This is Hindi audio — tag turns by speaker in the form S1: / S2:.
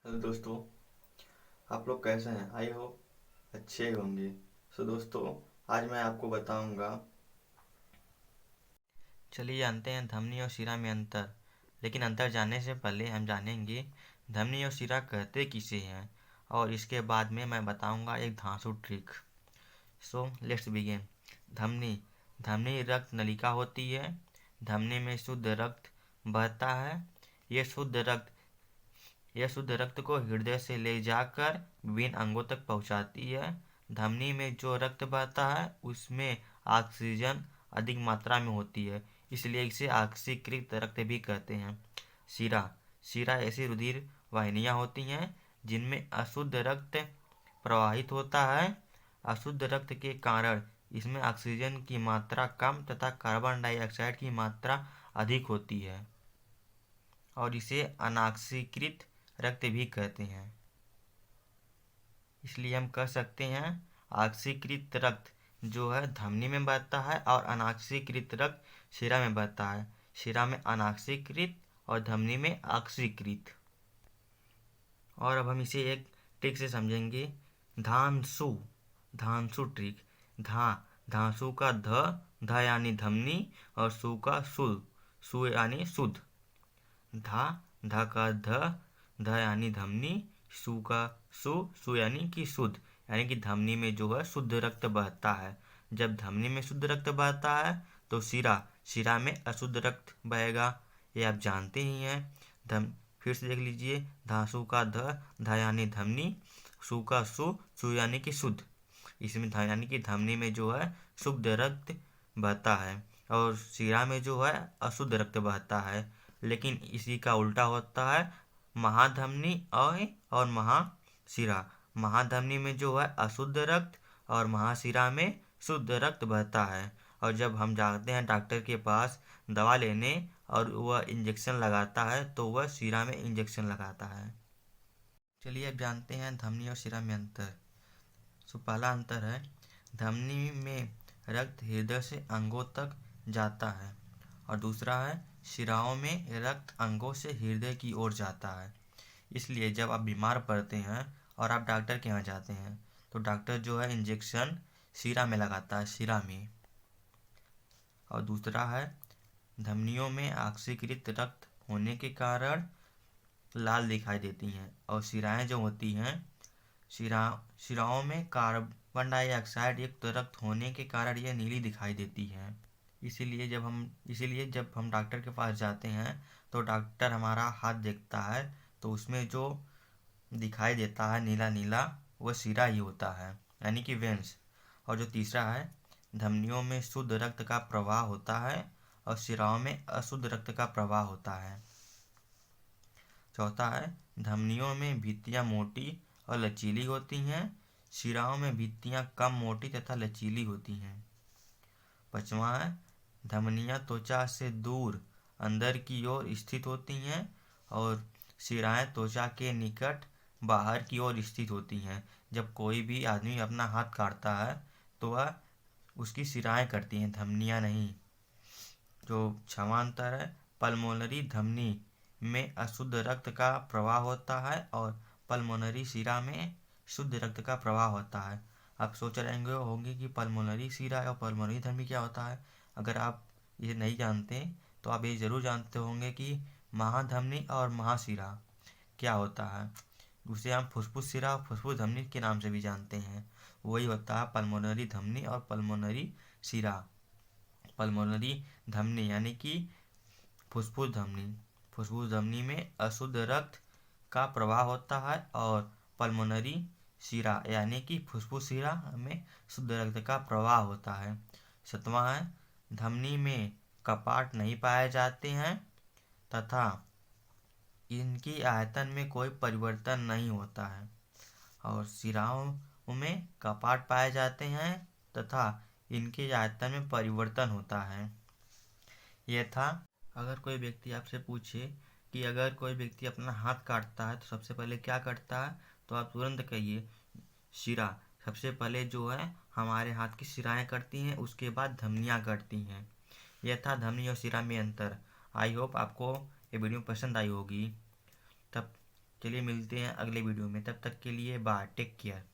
S1: हेलो दोस्तों, आप लोग कैसे हैं? आई होप अच्छे ही होंगे। दोस्तों, आज मैं आपको बताऊंगा। चलिए जानते हैं धमनी और शिरा में अंतर। लेकिन अंतर जानने से पहले हम जानेंगे धमनी और शिरा कहते किसे हैं, और इसके बाद में मैं बताऊंगा एक धांसू ट्रिक। Let's begin. धमनी धमनी रक्त नलिका होती है। धमनी में शुद्ध रक्त बहता है। ये शुद्ध रक्त यह शुद्ध रक्त को हृदय से ले जाकर विभिन्न अंगों तक पहुंचाती है। धमनी में जो रक्त बहता है उसमें ऑक्सीजन अधिक मात्रा में होती है, इसलिए इसे ऑक्सीकृत रक्त भी कहते हैं। शिरा शिरा ऐसी रुधिर वाहिनियां होती हैं जिनमें अशुद्ध रक्त प्रवाहित होता है। अशुद्ध रक्त के कारण इसमें ऑक्सीजन की मात्रा कम तथा कार्बन डाइऑक्साइड की मात्रा अधिक होती है, और इसे अनाक्सीकृत रक्त भी कहते हैं। इसलिए हम कह सकते हैं ऑक्सीकृत रक्त जो है धमनी में बहता है और अनाक्सीकृत रक्त शिरा में बहता है। शिरा में अनाक्सीकृत और धमनी में ऑक्सीकृत। और अब हम इसे एक ट्रिक से समझेंगे। धांसू धांसू ट्रिक। धांसू का ध यानी धमनी, और सू का सू यानी शुद्ध। धा का ध यानी धमनी, सू का सू यानी कि शुद्ध, यानी कि धमनी में जो है शुद्ध रक्त बहता है। जब धमनी में शुद्ध रक्त बहता है तो शिरा में अशुद्ध रक्त बहेगा। ये आप जानते ही हैं। फिर से देख लीजिए। धांसू का ध यानी धमनी, सू का सू यानी कि शुद्ध। इसमें यानी कि धमनी में जो है शुद्ध रक्त बहता है और शिरा में जो है अशुद्ध रक्त बहता है। लेकिन इसी का उल्टा होता है महाधमनी और महाशिरा। महाधमनी में जो है अशुद्ध रक्त और महाशिरा में शुद्ध रक्त बहता है। और जब हम जाते हैं डॉक्टर के पास दवा लेने और वह इंजेक्शन लगाता है तो वह शिरा में इंजेक्शन लगाता है। चलिए अब जानते हैं धमनी और शिरा में अंतर। पहला अंतर है धमनी में रक्त हृदय से अंगों तक जाता है, और दूसरा है शिराओं में रक्त अंगों से हृदय की ओर जाता है। इसलिए जब आप बीमार पड़ते हैं और आप डॉक्टर के यहाँ जाते हैं तो डॉक्टर जो है इंजेक्शन शिरा में लगाता है, शिरा में। और दूसरा है धमनियों में ऑक्सीकृत रक्त होने के कारण लाल दिखाई देती हैं, और शिराएं जो होती हैं शिराओं में कार्बन डाइऑक्साइड युक्त रक्त होने के कारण यह नीली दिखाई देती है। इसीलिए जब हम डॉक्टर के पास जाते हैं तो डॉक्टर हमारा हाथ देखता है तो उसमें जो दिखाई देता है नीला नीला, वह शिरा ही होता है, यानी कि वेंस। और जो तीसरा है धमनियों में शुद्ध रक्त का प्रवाह होता है और शिराओं में अशुद्ध रक्त का प्रवाह होता है। चौथा है धमनियों में भित्तियां मोटी और लचीली होती हैं। शिराओं में भित्तियां कम मोटी तथा लचीली होती हैं। पांचवा है धमनियां त्वचा से दूर अंदर की ओर स्थित होती हैं, और शिराएं त्वचा के निकट बाहर की ओर स्थित होती हैं। जब कोई भी आदमी अपना हाथ काटता है तो वह उसकी शिराएं करती हैं, धमनियां नहीं। जो छठवां अंतर है पल्मोनरी धमनी में अशुद्ध रक्त का प्रवाह होता है और पल्मोनरी शिरा में शुद्ध रक्त का प्रवाह होता है। आप सोच रहे होंगे कि पल्मोनरी शिरा और पल्मोनरी धमनी क्या होता है। अगर आप ये नहीं जानते तो आप ये ज़रूर जानते होंगे कि महाधमनी और महाशिरा क्या होता है। उसे हम फुफ्फुस शिरा और फुफ्फुस धमनी के नाम से भी जानते हैं। वही होता है पल्मोनरी धमनी और पल्मोनरी शिरा। पल्मोनरी धमनी यानी कि फुफ्फुस धमनी में अशुद्ध रक्त का प्रवाह होता है, और पल्मोनरी शिरा यानी कि फुफ्फुस शिरा में शुद्ध रक्त का प्रवाह होता है। सातवां है धमनी में कपाट नहीं पाए जाते हैं तथा इनकी आयतन में कोई परिवर्तन नहीं होता है, और शिराओं में कपाट पाए जाते हैं तथा इनके आयतन में परिवर्तन होता है। यह था। अगर कोई व्यक्ति आपसे पूछे कि अगर कोई व्यक्ति अपना हाथ काटता है तो सबसे पहले क्या करता है, तो आप तुरंत कहिए शिरा। सबसे पहले जो है हमारे हाथ की शिराएं करती हैं, उसके बाद धमनियां करती हैं। यह था धमनी और शिरा में अंतर। आई होप आपको ये वीडियो पसंद आई होगी। तब चलिए मिलते हैं अगले वीडियो में, तब तक के लिए बाय, टेक केयर।